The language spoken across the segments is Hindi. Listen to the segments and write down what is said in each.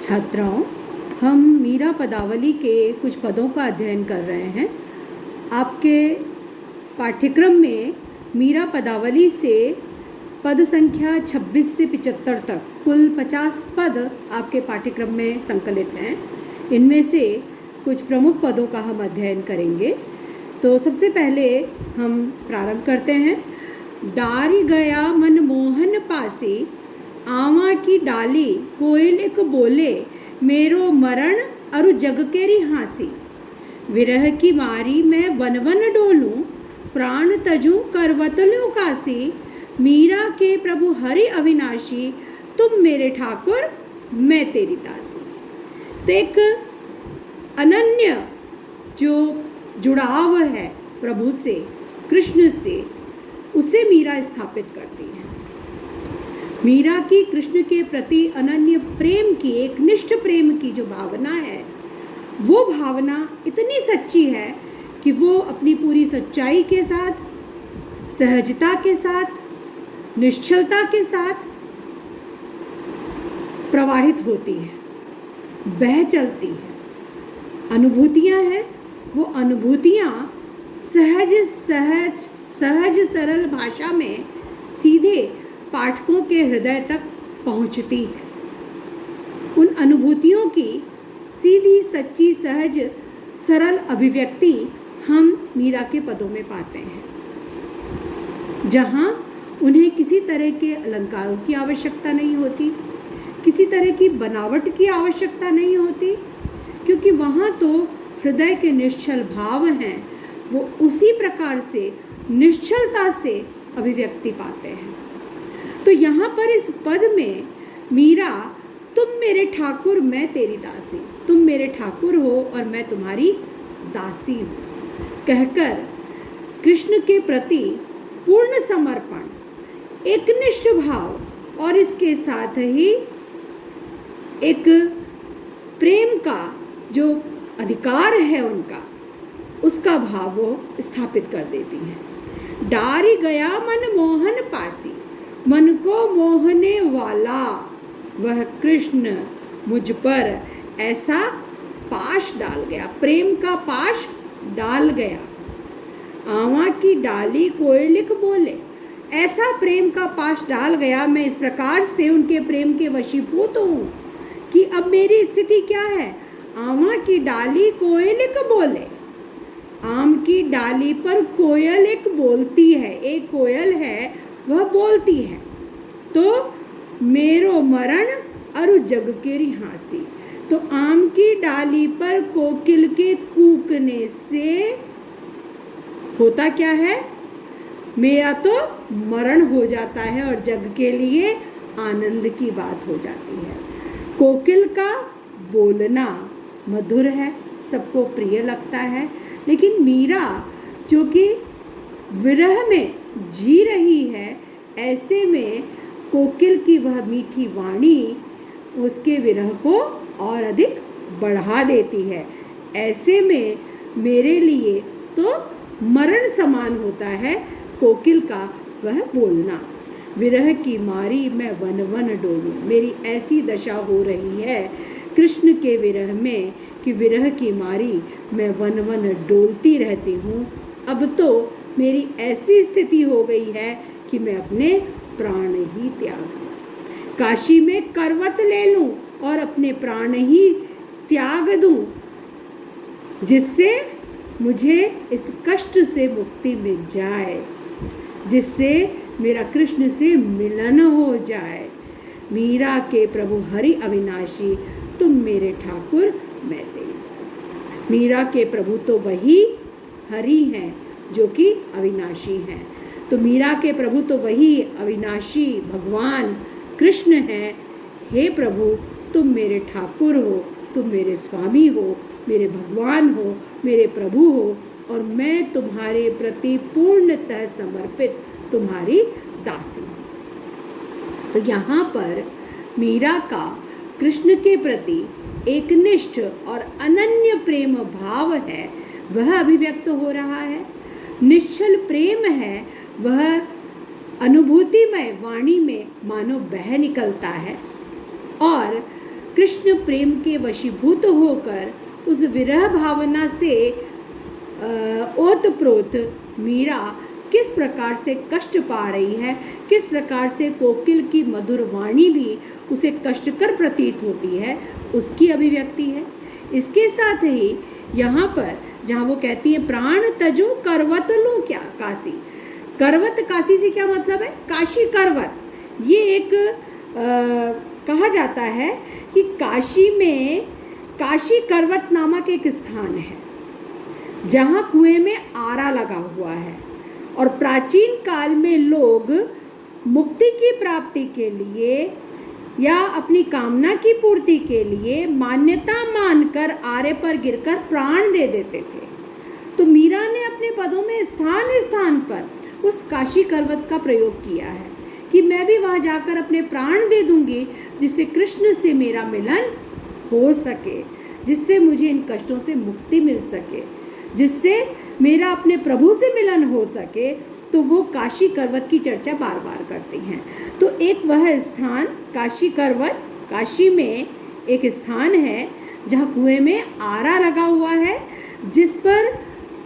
छात्राओं, हम मीरा पदावली के कुछ पदों का अध्ययन कर रहे हैं। आपके पाठ्यक्रम में मीरा पदावली से पद संख्या 26 से 75 तक कुल 50 पद आपके पाठ्यक्रम में संकलित हैं। इनमें से कुछ प्रमुख पदों का हम अध्ययन करेंगे। तो सबसे पहले हम प्रारंभ करते हैं। डारी गया मनमोहन पासी, आवा की डाली कोयलिक बोले, मेरो मरण अरु जग केरी हाँसी। विरह की मारी मैं वन वन डोलूं, प्राण तजूं करवतलूं कासी। मीरा के प्रभु हरि अविनाशी, तुम मेरे ठाकुर मैं तेरी दासी। तो एक अनन्य जो जुड़ाव है प्रभु से, कृष्ण से, उसे मीरा स्थापित करती है। मीरा की कृष्ण के प्रति अनन्य प्रेम की, एक निष्ठ प्रेम की जो भावना है, वो भावना इतनी सच्ची है कि वो अपनी पूरी सच्चाई के साथ, सहजता के साथ, निश्चलता के साथ प्रवाहित होती है, बह चलती है। अनुभूतियाँ हैं, वो अनुभूतियाँ सहज सरल भाषा में सीधे पाठकों के हृदय तक पहुँचती है। उन अनुभूतियों की सीधी, सच्ची, सहज, सरल अभिव्यक्ति हम मीरा के पदों में पाते हैं, जहाँ उन्हें किसी तरह के अलंकारों की आवश्यकता नहीं होती, किसी तरह की बनावट की आवश्यकता नहीं होती, क्योंकि वहाँ तो हृदय के निश्चल भाव हैं। वो उसी प्रकार से निश्चलता से अभिव्यक्ति पाते हैं। तो यहाँ पर इस पद में मीरा, तुम मेरे ठाकुर मैं तेरी दासी, तुम मेरे ठाकुर हो और मैं तुम्हारी दासी हूँ, कहकर कृष्ण के प्रति पूर्ण समर्पण, एकनिष्ठ भाव और इसके साथ ही एक प्रेम का जो अधिकार है उनका, उसका भाव वो स्थापित कर देती हैं। डारी गया मन मोहन पासी, मन को मोहने वाला वह कृष्ण मुझ पर ऐसा पाश डाल गया, प्रेम का पाश डाल गया। आवा की डाली कोयलिक बोले, ऐसा प्रेम का पाश डाल गया, मैं इस प्रकार से उनके प्रेम के वशीभूत हूँ कि अब मेरी स्थिति क्या है। आवा की डाली कोयलिक बोले, आम की डाली पर कोयल एक बोलती है, एक कोयल है वह बोलती है। तो मेरो मरण अरु जग केरी हाँसी, तो आम की डाली पर कोकिल के कूकने से होता क्या है, मेरा तो मरण हो जाता है और जग के लिए आनंद की बात हो जाती है। कोकिल का बोलना मधुर है, सबको प्रिय लगता है, लेकिन मीरा जो कि विरह में जी रही है, ऐसे में कोकिल की वह मीठी वाणी उसके विरह को और अधिक बढ़ा देती है। ऐसे में मेरे लिए तो मरण समान होता है कोकिल का वह बोलना। विरह की मारी मैं वन वन डोलूं, मेरी ऐसी दशा हो रही है कृष्ण के विरह में कि विरह की मारी मैं वन वन डोलती रहती हूँ। अब तो मेरी ऐसी स्थिति हो गई है कि मैं अपने प्राण ही त्याग दूँ, काशी में करवत ले लूँ और अपने प्राण ही त्याग दूँ, जिससे मुझे इस कष्ट से मुक्ति मिल जाए, जिससे मेरा कृष्ण से मिलन हो जाए। मीरा के प्रभु हरि अविनाशी, तुम मेरे ठाकुर मैं तेरी दासी। मीरा के प्रभु तो वही हरि हैं जो कि अविनाशी हैं। तो मीरा के प्रभु तो वही अविनाशी भगवान कृष्ण हैं। हे प्रभु, तुम मेरे ठाकुर हो, तुम मेरे स्वामी हो, मेरे भगवान हो, मेरे प्रभु हो, और मैं तुम्हारे प्रति पूर्णतः समर्पित तुम्हारी दासी हूँ। तो यहाँ पर मीरा का कृष्ण के प्रति एकनिष्ठ और अनन्य प्रेम भाव है, वह अभिव्यक्त हो रहा है। निश्चल प्रेम है, वह अनुभूतिमय वाणी में मानो बह निकलता है। और कृष्ण प्रेम के वशीभूत होकर उस विरह भावना से ओतप्रोत मीरा किस प्रकार से कष्ट पा रही है, किस प्रकार से कोकिल की मधुर वाणी भी उसे कष्टकर प्रतीत होती है, उसकी अभिव्यक्ति है। इसके साथ ही यहाँ पर जहाँ वो कहती है प्राण तजो करवत लूँ क्या काशी, करवत काशी से क्या मतलब है, काशी करवत। ये एक कहा जाता है कि काशी में काशी करवत नामक एक स्थान है जहाँ कुएं में आरा लगा हुआ है और प्राचीन काल में लोग मुक्ति की प्राप्ति के लिए या अपनी कामना की पूर्ति के लिए मान्यता मानकर आरे पर गिरकर प्राण दे देते थे। तो मीरा ने अपने पदों में स्थान स्थान पर उस काशी करवत का प्रयोग किया है कि मैं भी वहाँ जाकर अपने प्राण दे दूंगी जिससे कृष्ण से मेरा मिलन हो सके, जिससे मुझे इन कष्टों से मुक्ति मिल सके, जिससे मेरा अपने प्रभु से मिलन हो सके। तो वो काशी करवत की चर्चा बार बार करती हैं। तो एक वह स्थान काशी करवत, काशी में एक स्थान है जहाँ कुएं में आरा लगा हुआ है, जिस पर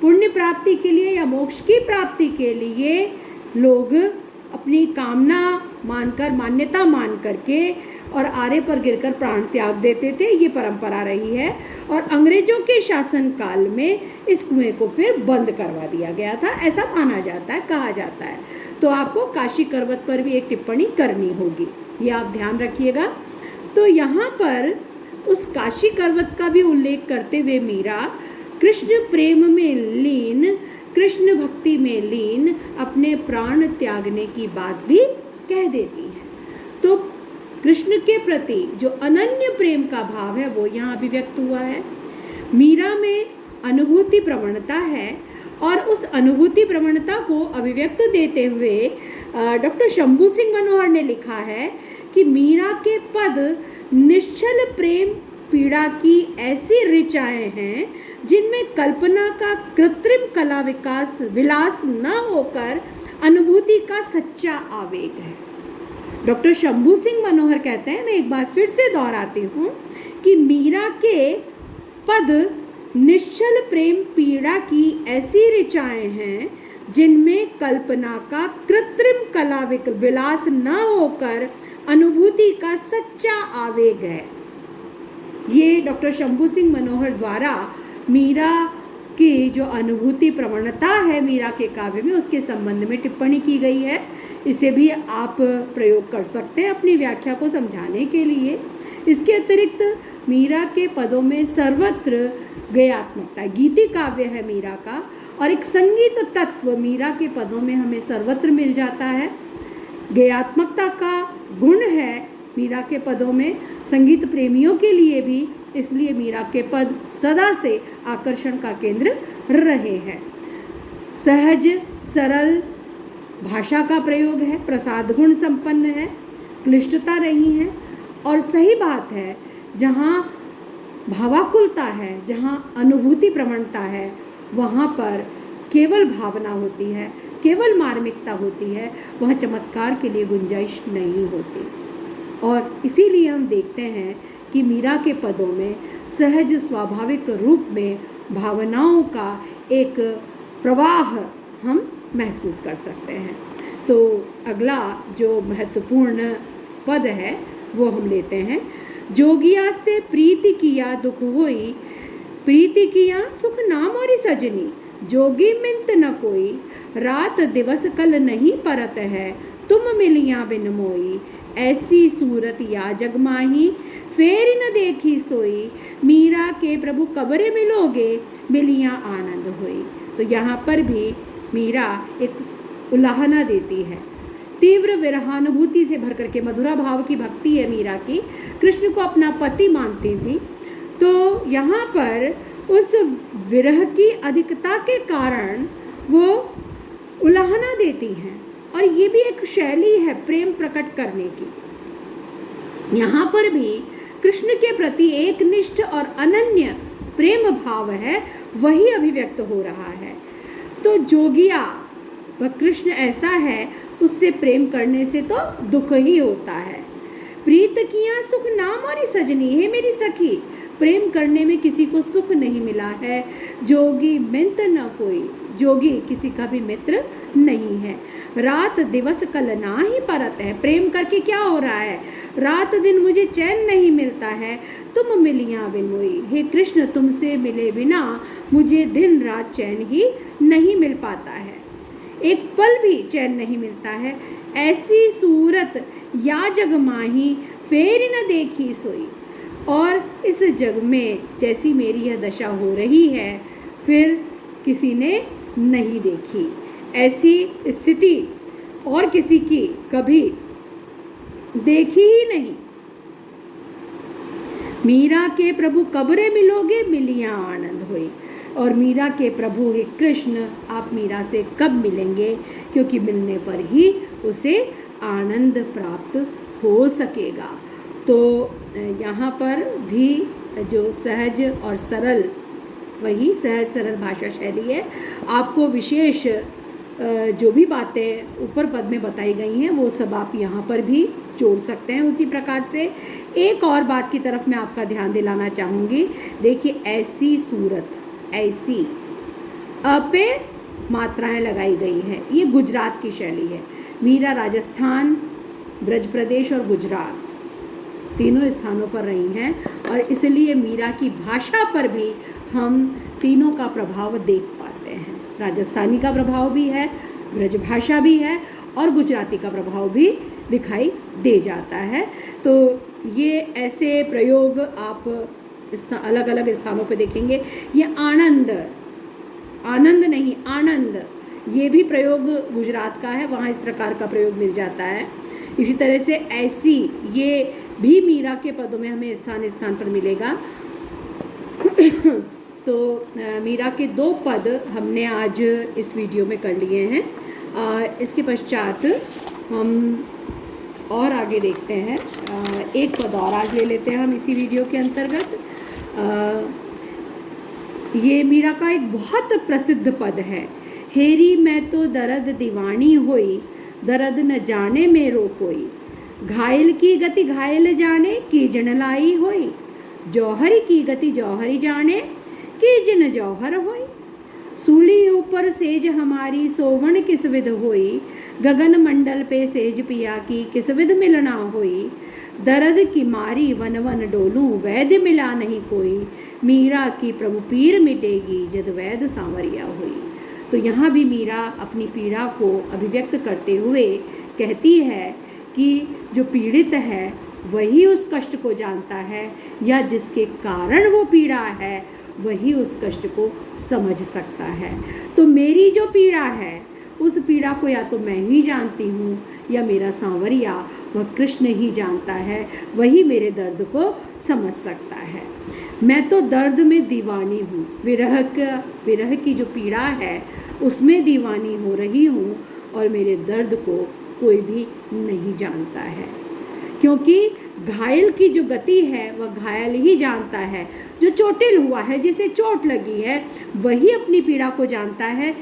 पुण्य प्राप्ति के लिए या मोक्ष की प्राप्ति के लिए लोग अपनी कामना मानकर, मान्यता मान करके और आरे पर गिरकर प्राण त्याग देते थे। ये परंपरा रही है और अंग्रेजों के शासन काल में इस कुएं को फिर बंद करवा दिया गया था, ऐसा माना जाता है, कहा जाता है। तो आपको काशी करवत पर भी एक टिप्पणी करनी होगी, ये आप ध्यान रखिएगा। तो यहाँ पर उस काशी करवत का भी उल्लेख करते हुए मीरा कृष्ण प्रेम में लीन, कृष्ण भक्ति में लीन अपने प्राण त्यागने की बात भी कह देती है। तो कृष्ण के प्रति जो अनन्य प्रेम का भाव है वो यहाँ अभिव्यक्त हुआ है। मीरा में अनुभूति प्रवणता है और उस अनुभूति प्रवणता को अभिव्यक्त देते हुए डॉक्टर शंभू सिंह मनोहर ने लिखा है कि मीरा के पद निश्चल प्रेम पीड़ा की ऐसी ऋचाएं हैं जिनमें कल्पना का कृत्रिम कला विलास न होकर अनुभूति का सच्चा आवेग है। डॉक्टर शंभू सिंह मनोहर कहते हैं, मैं एक बार फिर से दोहराती हूँ कि मीरा के पद निश्चल प्रेम पीड़ा की ऐसी ऋचाएं हैं जिनमें कल्पना का कृत्रिम कला विलास न होकर अनुभूति का सच्चा आवेग है। ये डॉक्टर शंभू सिंह मनोहर द्वारा मीरा की जो अनुभूति प्रवणता है मीरा के काव्य में, उसके संबंध में टिप्पणी की गई है। इसे भी आप प्रयोग कर सकते हैं अपनी व्याख्या को समझाने के लिए। इसके अतिरिक्त मीरा के पदों में सर्वत्र गयात्मकता, गीति काव्य है मीरा का, और एक संगीत तत्व मीरा के पदों में हमें सर्वत्र मिल जाता है। गयात्मकता का गुण है मीरा के पदों में संगीत प्रेमियों के लिए भी, इसलिए मीरा के पद सदा से आकर्षण का केंद्र रहे हैं। सहज सरल भाषा का प्रयोग है, प्रसाद गुण संपन्न है, क्लिष्टता नहीं है और सही बात है। जहाँ भावाकुलता है, जहाँ अनुभूति प्रवणता है, वहाँ पर केवल भावना होती है, केवल मार्मिकता होती है, वहाँ चमत्कार के लिए गुंजाइश नहीं होती। और इसीलिए हम देखते हैं कि मीरा के पदों में सहज स्वाभाविक रूप में भावनाओं का एक प्रवाह हम महसूस कर सकते हैं। तो अगला जो महत्वपूर्ण पद है वो हम लेते हैं। जोगिया से प्रीति किया दुख होई, प्रीति किया सुख नाम और सजनी, जोगी मिंत न कोई, रात दिवस कल नहीं परत है, तुम मिलिया बिन मोई, ऐसी सूरत या जगमाही, फेर न देखी सोई, मीरा के प्रभु कबरे मिलोगे, मिलिया आनंद होई। तो यहाँ पर भी मीरा एक उलाहना देती है। तीव्र विरहानुभूति से भर करके मधुरा भाव की भक्ति है मीरा की, कृष्ण को अपना पति मानती थी। तो यहाँ पर उस विरह की अधिकता के कारण वो उलाहना देती हैं और ये भी एक शैली है प्रेम प्रकट करने की। यहाँ पर भी कृष्ण के प्रति एक निष्ठ और अनन्य प्रेम भाव है, वही अभिव्यक्त हो रहा है। तो जोगिया वह कृष्ण ऐसा है, उससे प्रेम करने से तो दुख ही होता है। प्रीत किया सुख नाम और सजनी, हे मेरी सखी, प्रेम करने में किसी को सुख नहीं मिला है। जोगी मित्र न कोई, जोगी किसी का भी मित्र नहीं है। रात दिवस कल ना ही परत है, प्रेम करके क्या हो रहा है, रात दिन मुझे चैन नहीं मिलता है। तुम मिलिया बिन मोई, हे कृष्ण तुमसे मिले बिना मुझे दिन रात चैन ही नहीं मिल पाता है, एक पल भी चैन नहीं मिलता है। ऐसी सूरत या जग माही फेर न देखी सोई, और इस जग में जैसी मेरी यह दशा हो रही है फिर किसी ने नहीं देखी। ऐसी स्थिति और किसी की कभी देखी ही नहीं। मीरा के प्रभु कबरे मिलोगे मिलिया आनंद होई, और मीरा के प्रभु हे कृष्ण आप मीरा से कब मिलेंगे, क्योंकि मिलने पर ही उसे आनंद प्राप्त हो सकेगा। तो यहाँ पर भी जो सहज और सरल, वही सहज सरल भाषा शैली है। आपको विशेष जो भी बातें ऊपर पद में बताई गई हैं वो सब आप यहाँ पर भी जोड़ सकते हैं। उसी प्रकार से एक और बात की तरफ मैं आपका ध्यान दिलाना चाहूँगी। देखिए, ऐसी सूरत, ऐसी पे मात्राएं लगाई गई हैं, ये गुजरात की शैली है। मीरा राजस्थान, ब्रज प्रदेश और गुजरात तीनों स्थानों पर रही हैं, और इसलिए मीरा की भाषा पर भी हम तीनों का प्रभाव देख पाते हैं। राजस्थानी का प्रभाव भी है, ब्रज भाषा भी है, और गुजराती का प्रभाव भी दिखाई दे जाता है। तो ये ऐसे प्रयोग आप अलग अलग स्थानों पे देखेंगे। ये आनंद, आनंद नहीं आनंद, ये भी प्रयोग गुजरात का है, वहाँ इस प्रकार का प्रयोग मिल जाता है। इसी तरह से ऐसी, ये भी मीरा के पदों में हमें स्थान स्थान पर मिलेगा। तो मीरा के 2 पद हमने आज इस वीडियो में कर लिए हैं। इसके पश्चात हम और आगे देखते हैं। एक पद और आज ले लेते हैं हम इसी वीडियो के अंतर्गत। ये मीरा का एक बहुत प्रसिद्ध पद है। हेरी मैं तो दर्द दीवानी होई, दर्द न जाने मेरो कोई, घायल की गति घायल जाने की जन लाई होई, जौहरी की गति जौहरी जाने की जिन जौहर होई, सूली ऊपर सेज हमारी सोवण किस विध होई, गगन मंडल पे सेज पिया की किस विध मिलना होई, दर्द की मारी वन वन डोलूं वैद्य मिला नहीं कोई, मीरा की प्रभु पीर मिटेगी जद वैद्य सांवरिया हुई। तो यहाँ भी मीरा अपनी पीड़ा को अभिव्यक्त करते हुए कहती है कि जो पीड़ित है वही उस कष्ट को जानता है, या जिसके कारण वो पीड़ा है वही उस कष्ट को समझ सकता है। तो मेरी जो पीड़ा है उस पीड़ा को या तो मैं ही जानती हूँ, या मेरा सांवरिया वह कृष्ण ही जानता है, वही मेरे दर्द को समझ सकता है। मैं तो दर्द में दीवानी हूँ, विरह की जो पीड़ा है उसमें दीवानी हो रही हूँ, और मेरे दर्द को कोई भी नहीं जानता है, क्योंकि घायल की जो गति है वह घायल ही जानता है। जो चोटिल हुआ है, जिसे चोट लगी है, वही अपनी पीड़ा को जानता है,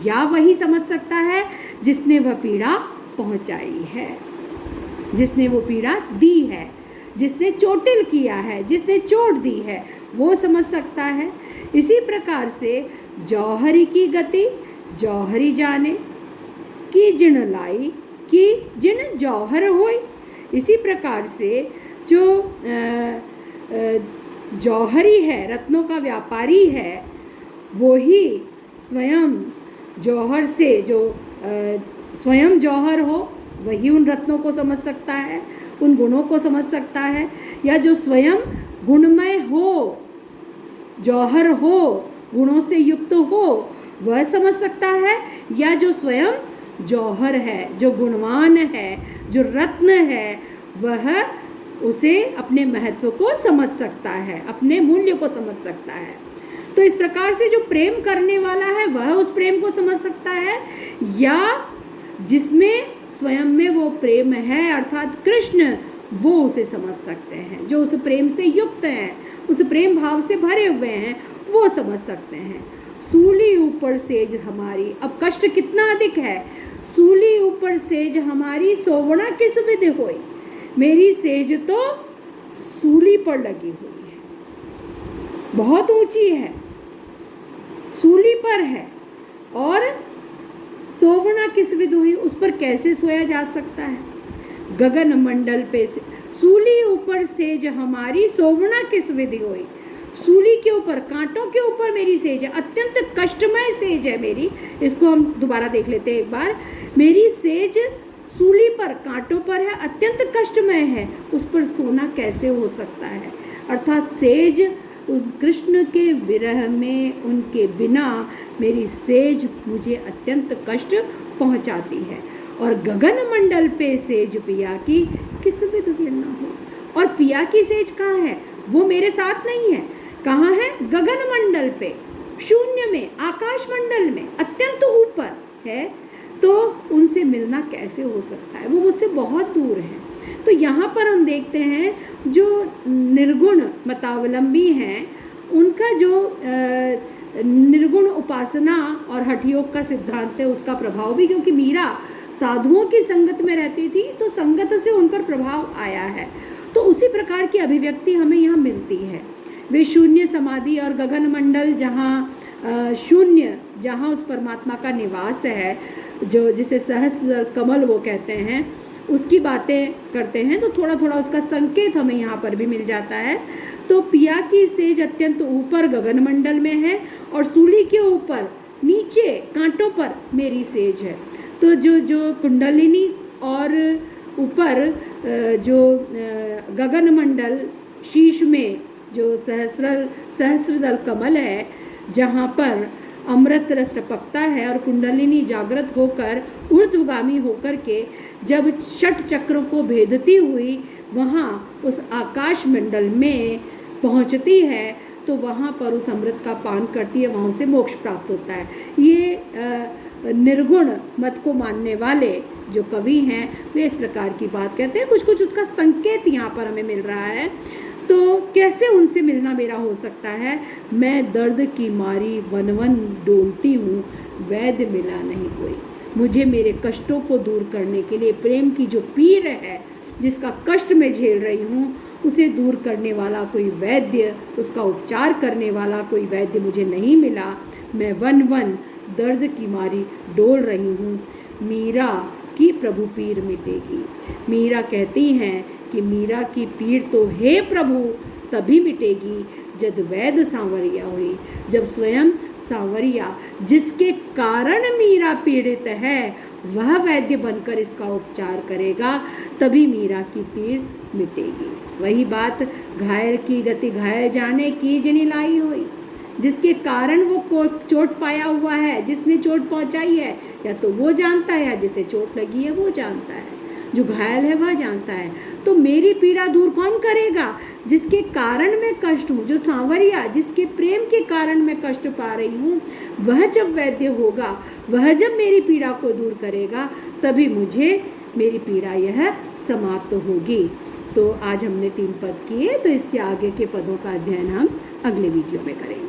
या वही समझ सकता है जिसने वह पीड़ा पहुंचाई है, जिसने वो पीड़ा दी है, जिसने चोटिल किया है, जिसने चोट दी है, वो समझ सकता है। इसी प्रकार से जौहरी की गति जौहरी जाने की जिन लाई की जिन जौहर होई। इसी प्रकार से जो जौहरी है, रत्नों का व्यापारी है, वो ही स्वयं जौहर से, जो स्वयं जौहर हो वही उन रत्नों को समझ सकता है, उन गुणों को समझ सकता है, या जो स्वयं गुणमय हो, जौहर हो, गुणों से युक्त हो, वह समझ सकता है, या जो स्वयं जौहर है, जो गुणवान है, जो रत्न है, वह उसे अपने महत्व को समझ सकता है, अपने मूल्य को समझ सकता है। तो इस प्रकार से जो प्रेम करने वाला है वह उस प्रेम को समझ सकता है, या जिसमें स्वयं में वो प्रेम है अर्थात कृष्ण, वो उसे समझ सकते हैं। जो उस प्रेम से युक्त हैं, उस प्रेम भाव से भरे हुए हैं, वो समझ सकते हैं। सूली ऊपर सेज हमारी, अब कष्ट कितना अधिक है। सूली ऊपर सेज हमारी सोवणा किस विधि होई, मेरी सेज तो सूली पर लगी हुई है, बहुत ऊंची है, सूली पर है, और सोवना किस विध हुई, उस पर कैसे सोया जा सकता है। गगन मंडल पे से सूली ऊपर सेज हमारी, सोवना किस विधि हुई। सूली के ऊपर, कांटों के ऊपर मेरी सेज है, अत्यंत कष्टमय सेज है मेरी। इसको हम दोबारा देख लेते हैं एक बार। मेरी सेज सूली पर, कांटों पर है, अत्यंत कष्टमय है, उस पर सोना कैसे हो सकता है। अर्थात सेज उस कृष्ण के विरह में, उनके बिना मेरी सेज मुझे अत्यंत कष्ट पहुंचाती है। और गगन मंडल पे सेज पिया की किस विध भिन्न हो। और पिया की सेज कहाँ है, वो मेरे साथ नहीं है। कहाँ है, गगन मंडल पे, शून्य में, आकाश मंडल में, अत्यंत ऊपर है, तो उनसे मिलना कैसे हो सकता है, वो मुझसे बहुत दूर है। तो यहाँ पर हम देखते हैं जो निर्गुण मतावलंबी हैं, उनका जो निर्गुण उपासना और हठ योग का सिद्धांत है, उसका प्रभाव भी, क्योंकि मीरा साधुओं की संगत में रहती थी तो संगत से उन पर प्रभाव आया है। तो उसी प्रकार की अभिव्यक्ति हमें यहाँ मिलती है। वे शून्य समाधि और गगन मंडल, जहाँ शून्य, जहाँ उस परमात्मा का निवास है, जो जिसे सहस्र कमल वो कहते हैं, उसकी बातें करते हैं, तो थोड़ा थोड़ा उसका संकेत हमें यहाँ पर भी मिल जाता है। तो पिया की सेज अत्यंत ऊपर गगन मंडल में है, और सूली के ऊपर नीचे कांटों पर मेरी सेज है। तो जो कुंडलिनी और ऊपर जो गगन मंडल, शीश में जो सहस्रदल कमल है, जहाँ पर अमृत रस टपकता है, और कुंडलिनी जागृत होकर ऊर्ध्वगामी होकर के जब षट चक्रों को भेदती हुई वहाँ उस आकाश मंडल में पहुँचती है, तो वहाँ पर उस अमृत का पान करती है, वहाँ से मोक्ष प्राप्त होता है। ये निर्गुण मत को मानने वाले जो कवि हैं, वे इस प्रकार की बात कहते हैं। कुछ कुछ उसका संकेत यहाँ पर हमें मिल रहा है। तो कैसे उनसे मिलना मेरा हो सकता है। मैं दर्द की मारी वन वन डोलती हूँ, वैद्य मिला नहीं कोई। मुझे मेरे कष्टों को दूर करने के लिए, प्रेम की जो पीड़ है, जिसका कष्ट मैं झेल रही हूँ, उसे दूर करने वाला कोई वैद्य, उसका उपचार करने वाला कोई वैद्य मुझे नहीं मिला। मैं वन वन दर्द की मारी डोल रही हूँ, मीरा की प्रभु पीर मिटेगी। मीरा कहती हैं कि मीरा की पीड़ तो हे प्रभु तभी मिटेगी जब वैद्य सांवरिया हुई, जब स्वयं सांवरिया, जिसके कारण मीरा पीड़ित है, वह वैद्य बनकर इसका उपचार करेगा, तभी मीरा की पीड़ मिटेगी। वही बात, घायल की गति घायल जाने की जनी लाई हुई। जिसके कारण वो चोट पाया हुआ है, जिसने चोट पहुंचाई है, या तो वो जानता है, या जिसे चोट लगी है वो जानता है, जो घायल है वह जानता है। तो मेरी पीड़ा दूर कौन करेगा, जिसके कारण मैं कष्ट हूँ, जो सांवरिया, जिसके प्रेम के कारण मैं कष्ट पा रही हूँ, वह जब वैद्य होगा, वह जब मेरी पीड़ा को दूर करेगा, तभी मुझे मेरी पीड़ा यह समाप्त होगी। तो आज हमने 3 पद किए, तो इसके आगे के पदों का अध्ययन हम अगले वीडियो में करेंगे।